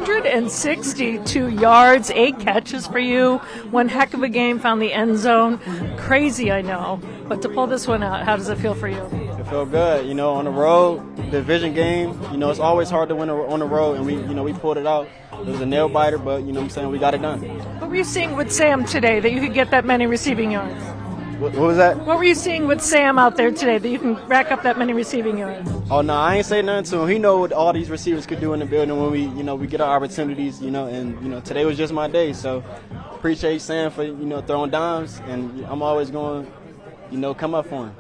162 yards, 8 catches for you. One heck of a game, found the end zone. Crazy, I know. But to pull this one out, how does it feel for you? It felt good. On the road, division game, it's always hard to win on the road, and we pulled it out. It was a nail biter, but, we got it done. What were you seeing with Sam today that you could get that many receiving yards? What was that? What were you seeing with Sam out there today that you can rack up that many receiving yards? Oh, no, I ain't say nothing to him. He know what all these receivers could do in the building when we get our opportunities, and today was just my day. So appreciate Sam for, throwing dimes, and I'm always going, come up for him.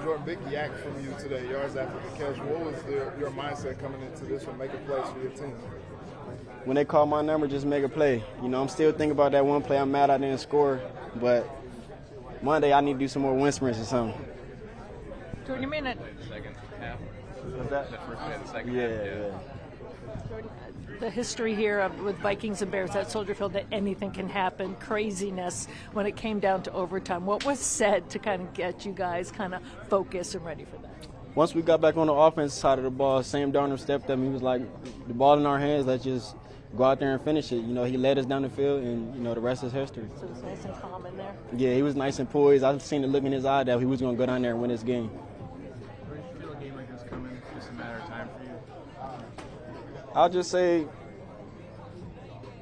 Jordan, big yak from you today, yards after the catch. What was your mindset coming into this one, making plays for your team? When they call my number, just make a play. I'm still thinking about that one play. I'm mad I didn't score, but Monday I need to do some more wind sprints or something. Jordan, you mean it? Second half. What's that? The first minute, the second Yeah, half. yeah. Jordan, the history here with Vikings and Bears at Soldier Field, that anything can happen, craziness when it came down to overtime. What was said to kind of get you guys kind of focused and ready for that? Once we got back on the offensive side of the ball, Sam Darnold stepped up and he was like, the ball in our hands, let's just go out there and finish it. He led us down the field, and, the rest is history. So it was nice and calm in there? Yeah, he was nice and poised. I've seen the look in his eye that he was going to go down there and win this game. Where did you feel a game like this coming? Just a matter of time for you? I'll just say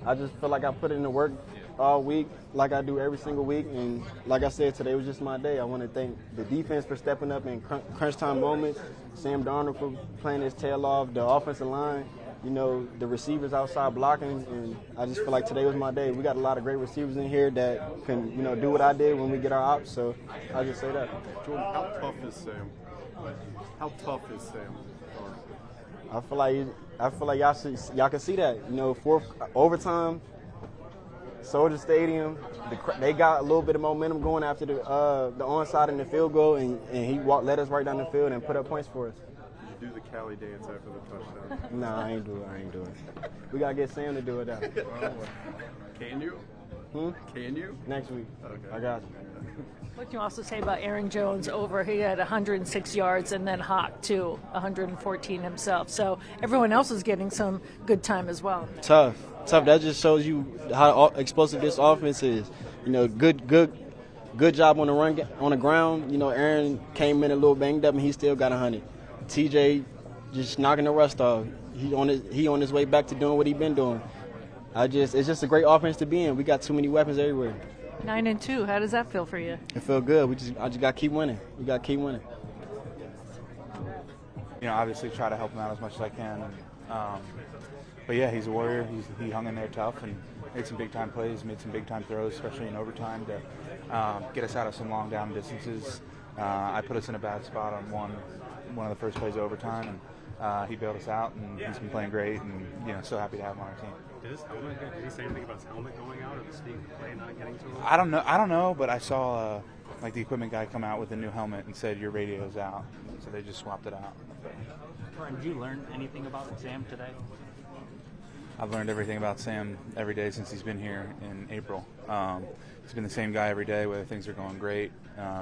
I just feel like I put in the work all week like I do every single week. And like I said, today was just my day. I want to thank the defense for stepping up in crunch time moments, Sam Darnold for playing his tail off, the offensive line, the receivers outside blocking. And I just feel like today was my day. We got a lot of great receivers in here that can, do what I did when we get our ops. So I'll just say that. Jordan, how tough is Sam? How tough is Sam? I feel like y'all can see that. Fourth overtime, Soldier Stadium, they got a little bit of momentum going after the onside and the field goal, and he led us right down the field and put up points for us. Did you do the Cali dance after the touchdown? Nah, I ain't doing it. We got to get Sam to do it now. Can you? Can you? Next week. Okay. I got you. What can you also say about Aaron Jones over? He had 106 yards, and then Hawk, too, 114 himself. So everyone else is getting some good time as well. Tough. That just shows you how explosive this offense is. Good job on the run, on the ground. Aaron came in a little banged up, and he still got 100. TJ just knocking the rust off. He on his way back to doing what he been doing. It's just a great offense to be in. We got too many weapons everywhere. 9-2. How does that feel for you? It felt good. I just got to keep winning. We got to keep winning. Obviously try to help him out as much as I can. But yeah, he's a warrior. He hung in there tough and made some big time plays, made some big time throws, especially in overtime to get us out of some long down distances. I put us in a bad spot on one of the first plays of overtime, and he bailed us out, and he's been playing great, and so happy to have him on our team. Did he say anything about his helmet going out or the speed play not getting to him? I don't know, but I saw the equipment guy come out with a new helmet and said your radio's out, so they just swapped it out. Brian, did you learn anything about Sam today? I've learned everything about Sam every day since he's been here in April. He's been the same guy every day, whether things are going great,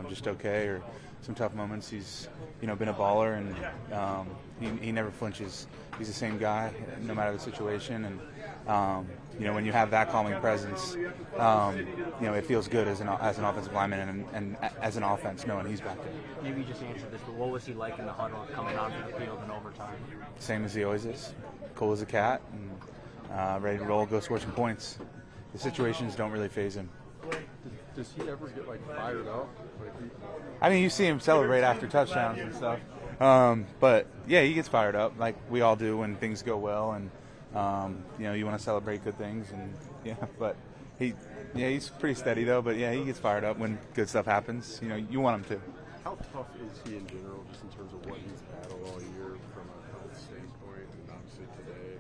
just okay, or some tough moments. He's been a baller, and he never flinches. He's the same guy no matter the situation, and when you have that calming presence, it feels good as an offensive lineman and as an offense knowing he's back there. Maybe you just answered this, but what was he like in the huddle coming onto the field in overtime? Same as he always is, cool as a cat, and ready to roll, go score some points. The situations don't really faze him. Does he ever get fired up? You see him celebrate after touchdowns and stuff. But yeah, he gets fired up like we all do when things go well, and you want to celebrate good things, and but he's pretty steady though. But yeah, he gets fired up when good stuff happens. You want him to. How tough is he in general, just in terms of what he's battled all year from a health standpoint, and obviously today?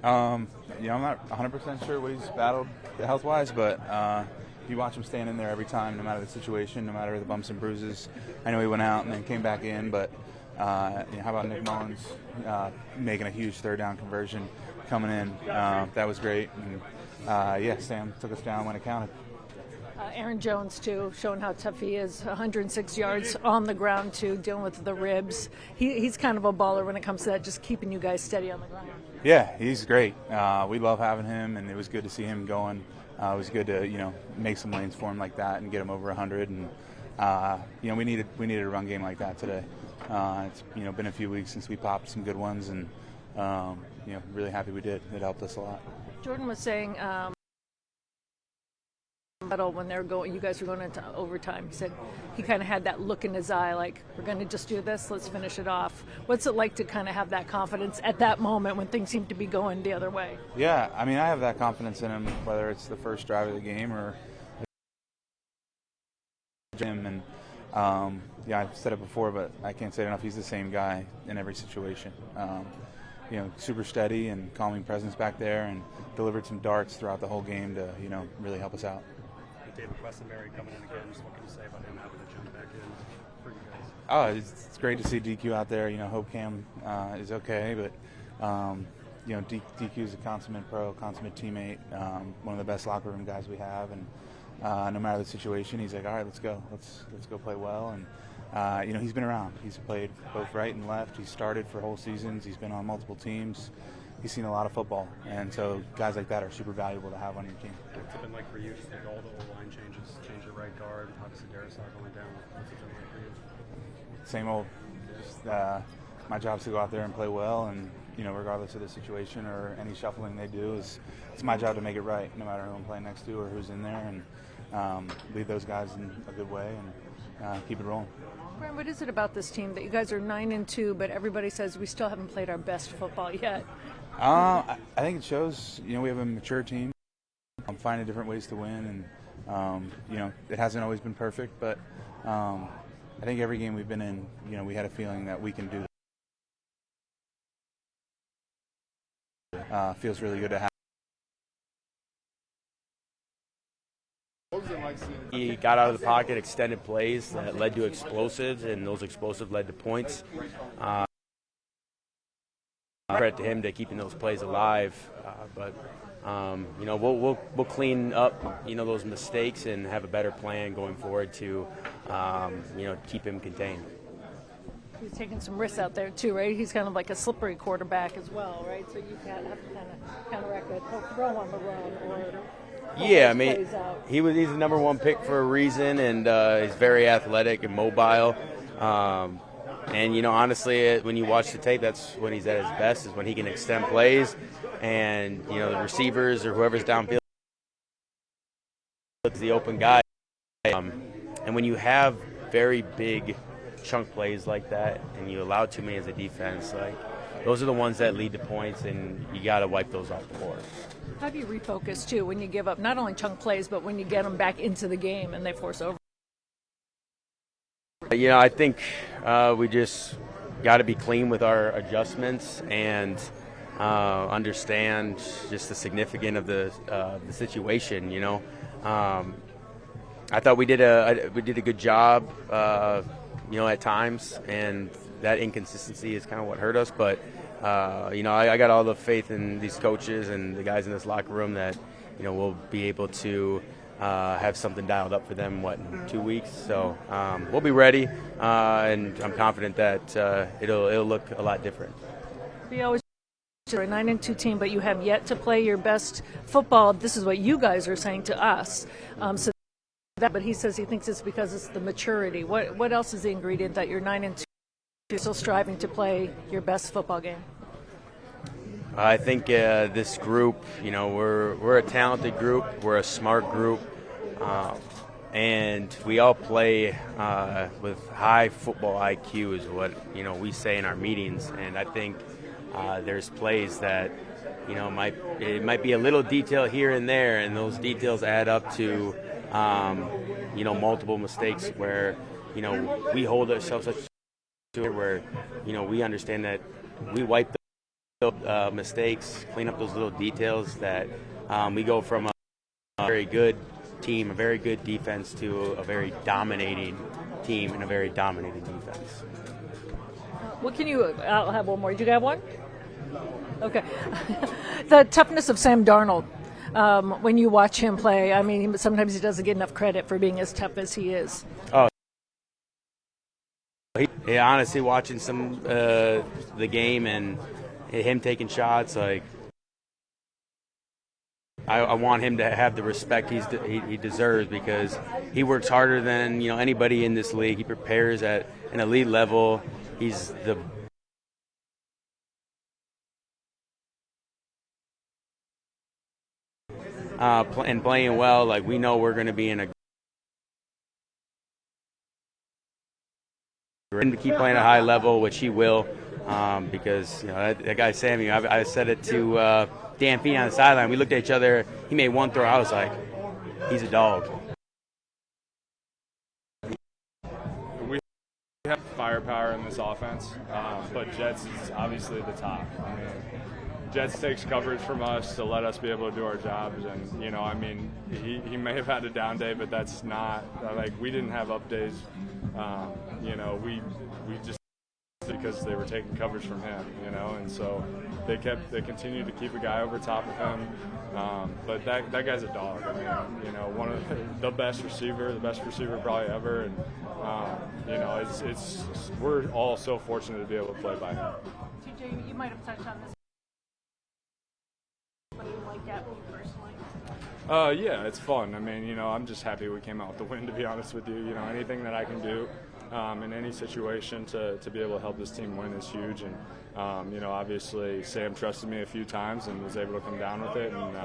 I'm not 100% sure what he's battled health-wise, but you watch him stand in there every time, no matter the situation, no matter the bumps and bruises. I know he went out and then came back in, but how about Nick Mullins making a huge third down conversion coming in? That was great. And, Sam took us down when it counted. Aaron Jones, too, showing how tough he is. 106 yards on the ground, too, dealing with the ribs. He's kind of a baller when it comes to that, just keeping you guys steady on the ground. Yeah, he's great. We love having him, and it was good to see him going. It was good to make some lanes for him like that and get him over 100. And we needed a run game like that today. It's been a few weeks since we popped some good ones, and really happy we did. It helped us a lot. Jordan was saying when you guys were going into overtime, he said he kind of had that look in his eye, like, we're going to just do this, let's finish it off. What's it like to kind of have that confidence at that moment when things seem to be going the other way? Yeah, I mean, I have that confidence in him, whether it's the first drive of the game or Jim. And I've said it before, but I can't say it enough. He's the same guy in every situation. Super steady and calming presence back there, and delivered some darts throughout the whole game to really help us out. David Questenberry coming in again. Just what can you say about him having to jump back in for you guys? Oh, it's great to see DQ out there. Hope Cam is okay, but DQ is a consummate pro, consummate teammate, one of the best locker room guys we have, and no matter the situation, he's like, all right, let's go play well. And he's been around. He's played both right and left. He's started for whole seasons. He's been on multiple teams. He's seen a lot of football, and so guys like that are super valuable to have on your team. What's it been like for you? Just all the O-line changes, change your right guard, obviously Darnold going down. What's it been like for you? Same old. Just, my job is to go out there and play well, and regardless of the situation or any shuffling they do, it's my job to make it right, no matter who I'm playing next to or who's in there, and lead those guys in a good way and keep it rolling. Brian, what is it about this team that you guys are 9-2, but everybody says we still haven't played our best football yet? I think it shows. We have a mature team. I'm finding different ways to win, and it hasn't always been perfect, but I think every game we've been in, we had a feeling that we can do that. Feels really good to have. He got out of the pocket, extended plays that led to explosives, and those explosives led to points. Credit to him to keeping those plays alive, but we'll clean up those mistakes and have a better plan going forward to keep him contained. He's taking some risks out there too, right? He's kind of like a slippery quarterback as well, right? So you have to kind of counteract that throw on the run or. Yeah, I mean, he's the number one pick for a reason, and he's very athletic and mobile. And honestly, when you watch the tape, that's when he's at his best, is when he can extend plays, and the receivers or whoever's downfield is the open guy. And when you have very big chunk plays like that, and you allow too many as a defense, those are the ones that lead to points, and you got to wipe those off the board. How do you refocus too when you give up not only chunk plays, but when you get them back into the game and they force over? I think we just got to be clean with our adjustments and understand just the significance of the situation. I thought we did a good job, at times, and that inconsistency is kind of what hurt us. But I got all the faith in these coaches and the guys in this locker room that we'll be able to have something dialed up for them, in 2 weeks. So we'll be ready, and I'm confident that it'll look a lot different. We always are a 9-2 team, but you have yet to play your best football. This is what you guys are saying to us. But he says he thinks it's because it's the maturity. What else is the ingredient that you're 9-2? You're still striving to play your best football game? I think this group, we're a talented group. We're a smart group. And we all play with high football IQ is what, we say in our meetings. And I think there's plays that, it might be a little detail here and there, and those details add up to, multiple mistakes where, we hold ourselves to where, we understand that we wipe the mistakes, clean up those little details that we go from a very good team, a very good defense to a very dominating team and a very dominating defense. I'll have one more. Did you have one? Okay. The toughness of Sam Darnold. When you watch him play, I mean, sometimes he doesn't get enough credit for being as tough as he is. Oh, honestly, watching some the game and him taking shots, like I want him to have the respect he deserves, because he works harder than anybody in this league. He prepares at an elite level. He's the and playing well. Like, we know we're going to be in a to keep playing at a high level, which he will, because that guy Sammy. I said it to Dan Feeney on the sideline. We looked at each other. He made one throw. I was like, he's a dog. We have firepower in this offense, but Jets is obviously the top. I mean, Jets takes coverage from us to let us be able to do our jobs, and he may have had a down day, but that's not like we didn't have up days. We just, because they were taking coverage from him, and so they continued to keep a guy over top of him. But that guy's a dog. I mean, one of the best receiver probably ever, and we're all so fortunate to be able to play by him. TJ, you might have touched on this. What do you like that personally? Yeah, it's fun. I mean, I'm just happy we came out with the win, to be honest with you. Anything that I can do in any situation to be able to help this team win is huge. And, obviously Sam trusted me a few times and was able to come down with it and,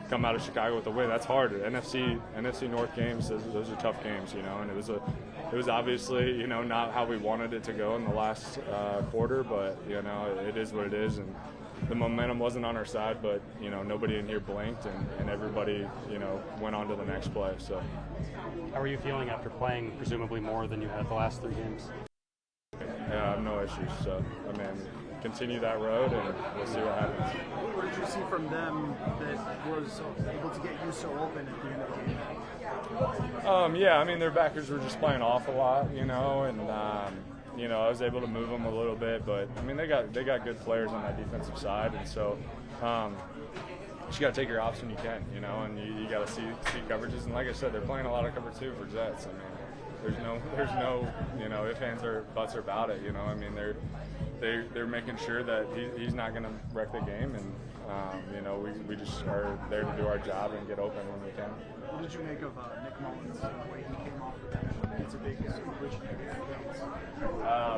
come out of Chicago with a win. That's hard. NFC North games, those are tough games, and it was obviously, not how we wanted it to go in the last quarter, but, it is what it is. And the momentum wasn't on our side, but nobody in here blinked, and everybody went on to the next play. So, how are you feeling after playing presumably more than you had the last 3 games? Yeah, I have no issues. So, I mean, continue that road, and we'll see what happens. What did you see from them that was able to get you so open at the end of the game? Yeah, I mean, their backers were just playing off a lot, and. I was able to move them a little bit, but I mean they got good players on that defensive side, and so you got to take your ops when you can, and you got to see coverages. And like I said, they're playing a lot of cover 2 for Jets. I mean, there's no ifs, ands, or buts about it. I mean they're making sure that he's not going to wreck the game, and we just are there to do our job and get open when we can. What did you make of Nick Mullins, the way he came off the bench? It's a big switch.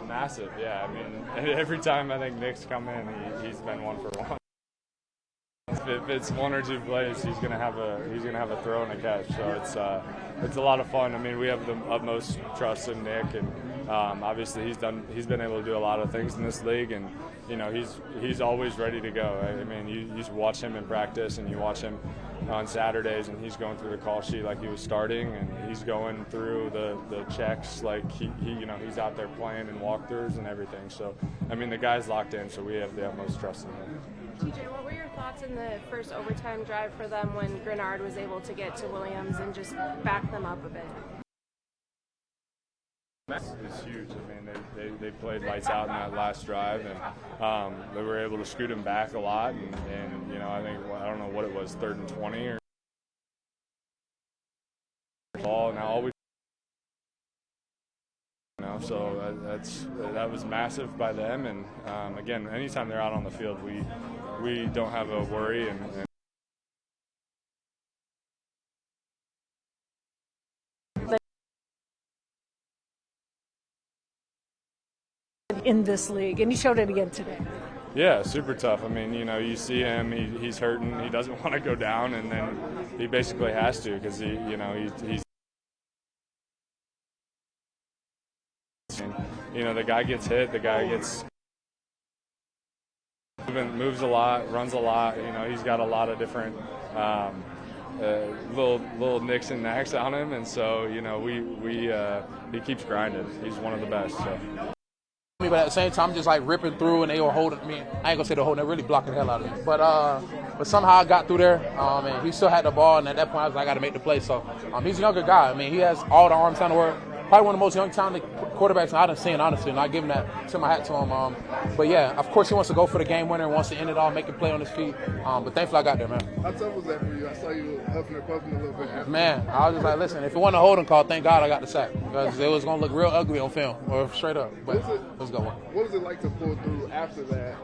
Massive, yeah. I mean, every time I think Nick's come in, he's been 1 for 1. If it's 1 or 2 plays, he's gonna have a throw and a catch. So it's a lot of fun. I mean, we have the utmost trust in Nick, and obviously he's been able to do a lot of things in this league, and he's always ready to go. I mean, you just watch him in practice, and you watch him on Saturdays, and he's going through the call sheet like he was starting, and he's going through the checks like he's out there playing and walkthroughs and everything. So I mean, the guy's locked in, so we have the utmost trust in him. TJ, what were your thoughts in the first overtime drive for them when Greenard was able to get to Williams and just back them up a bit? It's huge. I mean, they played lights out in that last drive, and they were able to scoot him back a lot. And I think, I don't know what it was, 3rd and 20 or ball. Now all we so that was massive by them. And again, anytime they're out on the field, we don't have a worry. And in this league, and he showed it again today. Yeah, super tough. I mean, you see him, he's hurting, he doesn't want to go down, and then he basically has to, because he's the guy gets hit, the guy gets moves a lot, runs a lot. He's got a lot of different little nicks and knacks on him, and so he keeps grinding. He's one of the best. So. But at the same time, just like ripping through, and they were holding me. I ain't gonna say the whole, they're really blocking the hell out of me. But somehow I got through there, and he still had the ball. And at that point, I was like, I got to make the play. So he's a younger guy. I mean, he has all the arm talent in the world. Probably one of the most young talented quarterbacks I've seen, honestly, not giving that to my hat to him. But yeah, of course he wants to go for the game winner, wants to end it all, make a play on his feet. But thankfully I got there, man. How tough was that for you? I saw you huffing and puffing a little bit after. Man, I was just like, listen, if it wasn't a holding call, thank God I got the sack, because it was gonna look real ugly on film, or straight up. But let's go. What was it like to pull through after that?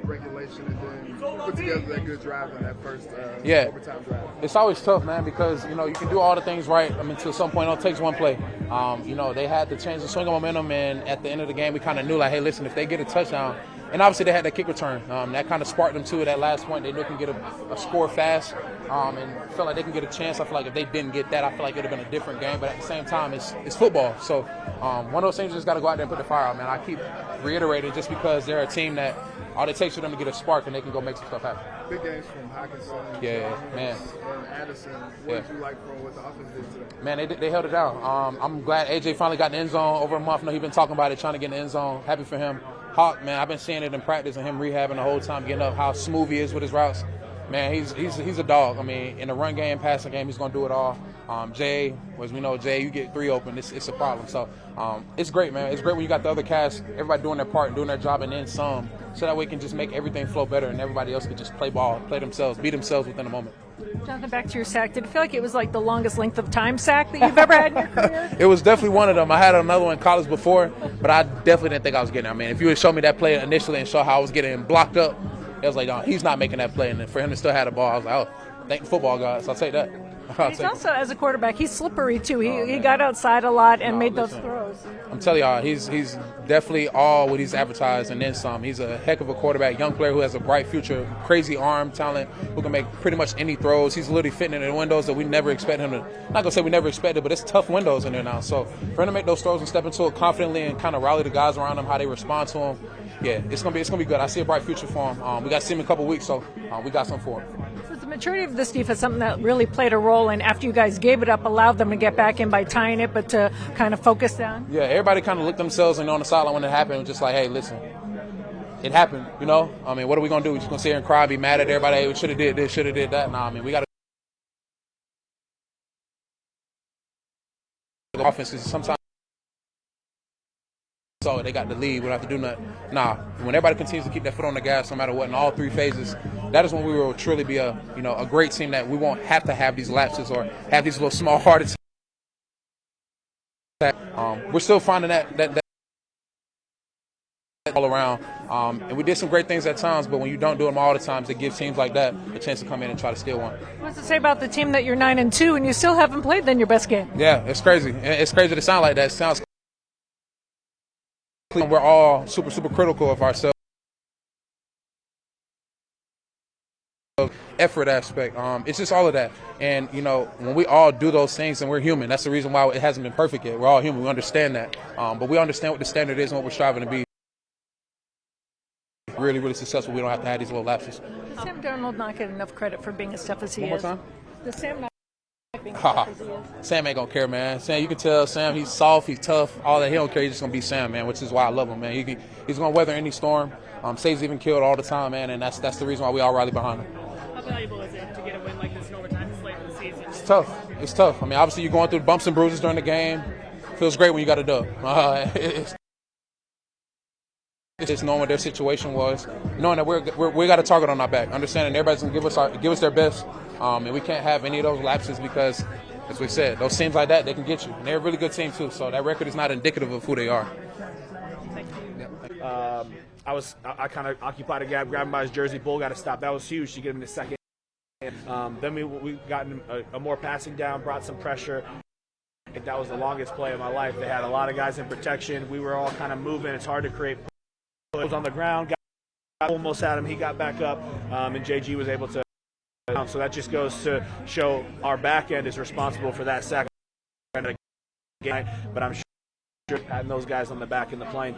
Regulation, and then put together that good drive in that first overtime drive? It's always tough, man, because you can do all the things right. I mean, to some point, it takes one play. They had to change the swing of momentum, and at the end of the game, we kind of knew, like, hey, listen, if they get a touchdown, and obviously they had that kick return. That kind of sparked them to that last point. They knew they can get a score fast, and felt like they can get a chance. I feel like if they didn't get that, I feel like it would have been a different game. But at the same time, it's football. So one of those things, you just got to go out there and put the fire out, man. I keep reiterating, just because they're a team that all it takes for them to get a spark, and they can go make some stuff happen. Big games from Hockenson, man. and Addison. What did you like from what the offense did today? Man, they held it down. I'm glad AJ finally got in the end zone over a month. I know he's been talking about it, trying to get in the end zone. Happy for him. Hawk, man, I've been seeing it in practice and him rehabbing the whole time, getting up, how smooth he is with his routes. Man, he's a dog. I mean, in the run game, passing game, he's going to do it all. Jay, as we know, you get 3 open, it's a problem. So it's great, man. It's great when you got the other cast, everybody doing their part and doing their job, and then some, so that way it can just make everything flow better, and everybody else can just play ball, play themselves, be themselves within a moment. Jonathan, back to your sack. Did it feel like it was like the longest length of time sack that you've ever had in your career? It was definitely one of them. I had another one in college before, but I definitely didn't think I was getting it. I mean, if you would show me that play initially and show how I was getting blocked up, it was like, no, he's not making that play. And for him to still have the ball, I was like, oh, thank the football guys. I'll take that. He's also, as a quarterback, he's slippery too. He got outside a lot and made those throws. I'm telling y'all, he's definitely all what he's advertised and then some. He's a heck of a quarterback, young player who has a bright future, crazy arm talent, who can make pretty much any throws. He's literally fitting in the windows that we never expect him to. Not gonna say we never expected, but it's tough windows in there now. So for him to make those throws and step into it confidently and kind of rally the guys around him, how they respond to him, yeah, it's gonna be good. I see a bright future for him. We got to see him in a couple weeks, so we got something for him. The maturity of this defense, something that really played a role in after you guys gave it up, allowed them to get back in by tying it, but to kind of focus down? Yeah, everybody kind of looked themselves and on the sideline when it happened, just like, hey, listen, it happened, I mean, what are we going to do? We're just going to sit here and cry, be mad at everybody, hey, we should have did this, should have did that? Nah, I mean, we got to offense, because sometimes so they got the lead, we don't have to do nothing. Nah, when everybody continues to keep their foot on the gas no matter what in all 3 phases, that is when we will truly be a great team, that we won't have to have these lapses or have these little small heart attacks. We're still finding that all around, and we did some great things at times, but when you don't do them all the times, it gives teams like that a chance to come in and try to steal one. What does it say about the team that you're 9-2 and you still haven't played then your best game? Yeah, it's crazy. It's crazy to sound like that. It sounds. We're all super, super critical of ourselves. Effort aspect. It's just all of that. And, when we all do those things, and we're human, that's the reason why it hasn't been perfect yet. We're all human. We understand that. But we understand what the standard is and what we're striving to be. Really, really successful. We don't have to have these little lapses. Does Sam Darnold not get enough credit for being as tough as he is? One more time? Does Sam not being as tough as he is? Sam ain't gonna care, man. Sam, you can tell Sam, he's soft, he's tough, all that. He don't care. He's just gonna be Sam, man, which is why I love him, man. He's gonna weather any storm. Saves even killed all the time, man, and that's the reason why we all rally behind him. How valuable is it to get a win like this in overtime this late in the season? It's tough. It's tough. I mean, obviously you're going through bumps and bruises during the game. Feels great when you got a dub. It's just knowing what their situation was, knowing that we got a target on our back, understanding everybody's gonna give us their best, and we can't have any of those lapses because, as we said, those teams like that, they can get you. And they're a really good team too, so that record is not indicative of who they are. I kind of occupied a gap, grabbed him by his jersey, Bull got a stop. That was huge to get him to second. Then we got a more passing down, brought some pressure. I think that was the longest play of my life. They had a lot of guys in protection. We were all kind of moving. It's hard to create. Was on the ground, almost had him. He got back up, and JG was able to. So that just goes to show our back end is responsible for that sack. But I'm sure having those guys on the back in the plane.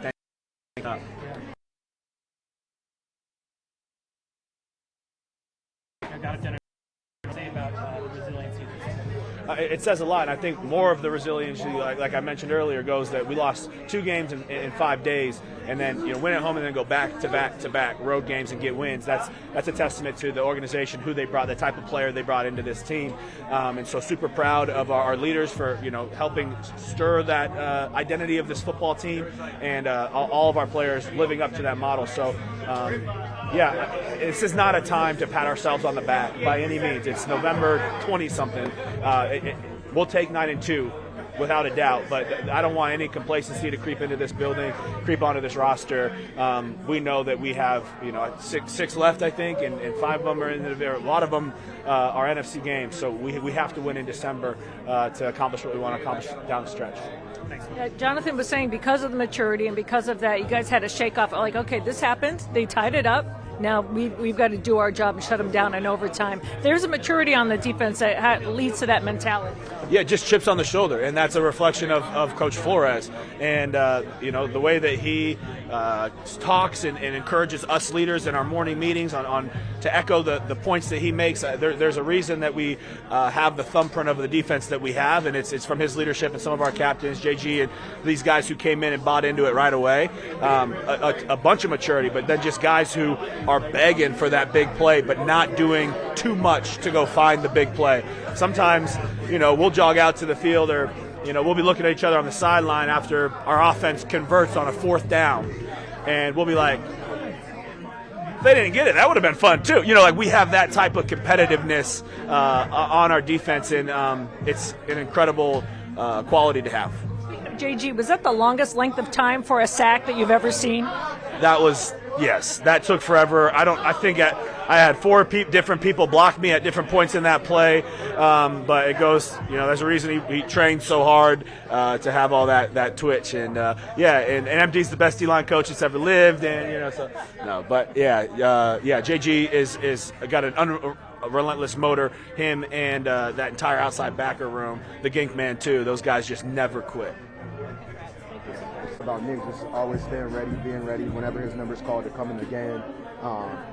it says a lot. And I think more of the resiliency, like I mentioned earlier, goes that we lost 2 games in 5 days, and then win at home and then go back to back road games and get wins. That's a testament to the organization, who they brought, the type of player they brought into this team. And so super proud of our leaders for helping stir that identity of this football team, and all of our players living up to that model. So this is not a time to pat ourselves on the back by any means. It's November 20-something. We'll take 9-2 without a doubt, but I don't want any complacency to creep into this building, creep onto this roster. We know that we have six left, I think, and 5 of them are in there. A lot of them are NFC games, so we have to win in December to accomplish what we want to accomplish down the stretch. Jonathan was saying because of the maturity and because of that, you guys had a shake-off. Like, okay, this happened. They tied it up. Now we've got to do our job and shut them down in overtime. There's a maturity on the defense that leads to that mentality. Yeah, just chips on the shoulder, and that's a reflection of Coach Flores. And the way that he talks and encourages us leaders in our morning meetings on to echo the points that he makes. There's a reason that we have the thumbprint of the defense that we have, and it's from his leadership and some of our captains, JG, and these guys who came in and bought into it right away. A bunch of maturity, but then just guys who are begging for that big play, but not doing too much to go find the big play. Sometimes, we'll jog out to the field, or we'll be looking at each other on the sideline after our offense converts on a 4th down, and we'll be like, if they didn't get it, that would have been fun too. We have that type of competitiveness on our defense, and it's an incredible quality to have. JG, was that the longest length of time for a sack that you've ever seen? Yes, that took forever. I think I had 4 different people block me at different points in that play, but it goes, there's a reason he trained so hard to have all that twitch, and and MD's the best D-line coach that's ever lived, and JG is got a relentless motor. Him and that entire outside backer room, the Gink man too. Those guys just never quit. About Nick just always staying ready, being ready whenever his number's called to come in the game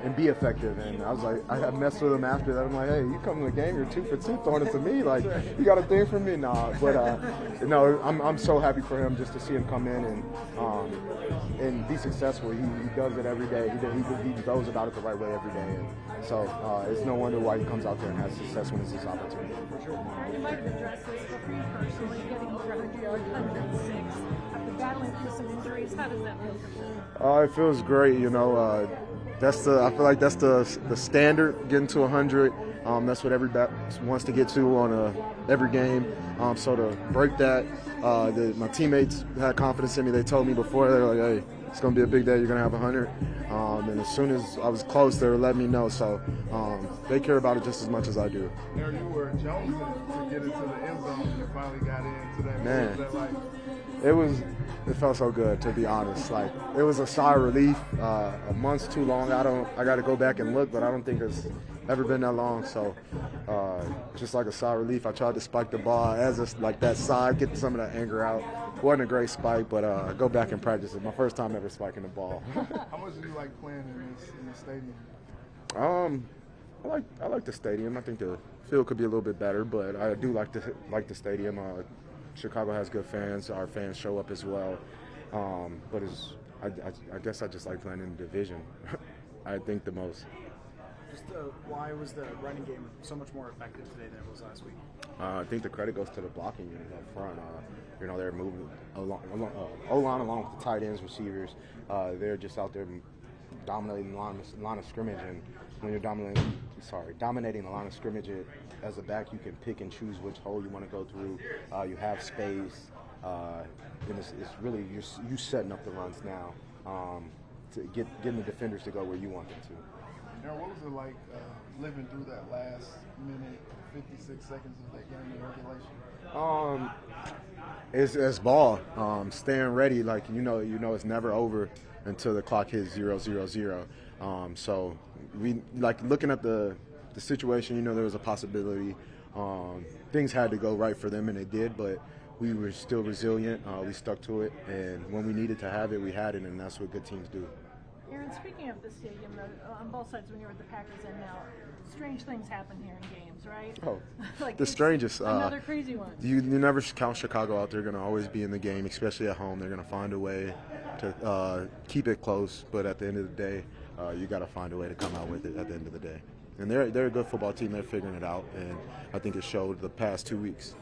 and be effective. And I was like, I messed with him after that. I'm like, hey, you come in the game, you're 2 for 2 throwing it to me. Like, you got a thing for me? Nah. But no, I'm so happy for him just to see him come in and be successful. He does it every day. He goes about it the right way every day. And so it's no wonder why he comes out there and has success when it's his opportunity. You might have addressed this, but for you personally, getting over 100 yards, 106, after battling through some injuries, how does that feel? It feels great, I feel like that's the standard, getting to 100. That's what every back wants to get to on every game. So to break that, my teammates had confidence in me. They told me before, they were like, hey, it's going to be a big day. You're going to have 100. And as soon as I was close, they were letting me know. So they care about it just as much as I do. There you were jonesing to get into the end zone, and you finally got into that. Man, what was that like? It felt so good, to be honest. Like, it was a sigh of relief. A month's too long. I got to go back and look, but I don't think it's ever been that long. So just like a sigh of relief, I tried to spike the ball like that side, get some of that anger out. Wasn't a great spike, but go back and practice it. My first time ever spiking the ball. How much do you like playing in the stadium? I like the stadium. I think the field could be a little bit better, but I do like the stadium. Chicago has good fans. Our fans show up as well. But I guess I just like playing in the division. I think the most. Just why was the running game so much more effective today than it was last week? I think the credit goes to the blocking unit up front. They're moving O-line along with the tight ends, receivers. They're just out there dominating the line of scrimmage. And when you're dominating the line of scrimmage, as a back, you can pick and choose which hole you want to go through. You have space. And it's really you setting up the runs now to getting the defenders to go where you want them to. Now, what was it like living through that last minute, 56 seconds of that game in regulation? It's ball. Staying ready, like you know, it's never over until the clock hits 0-0-0. So we like looking at the situation. There was a possibility. Things had to go right for them, and it did. But we were still resilient. We stuck to it, and when we needed to have it, we had it, and that's what good teams do. Aaron, speaking of the stadium, on both sides, when you were at the Packers and now, strange things happen here in games, right? Oh, like the strangest. Another crazy one. You never count Chicago out. They're going to always be in the game, especially at home. They're going to find a way to keep it close, but at the end of the day, you got to find a way to come out with it at the end of the day. And they're a good football team. They're figuring it out, and I think it showed the past 2 weeks.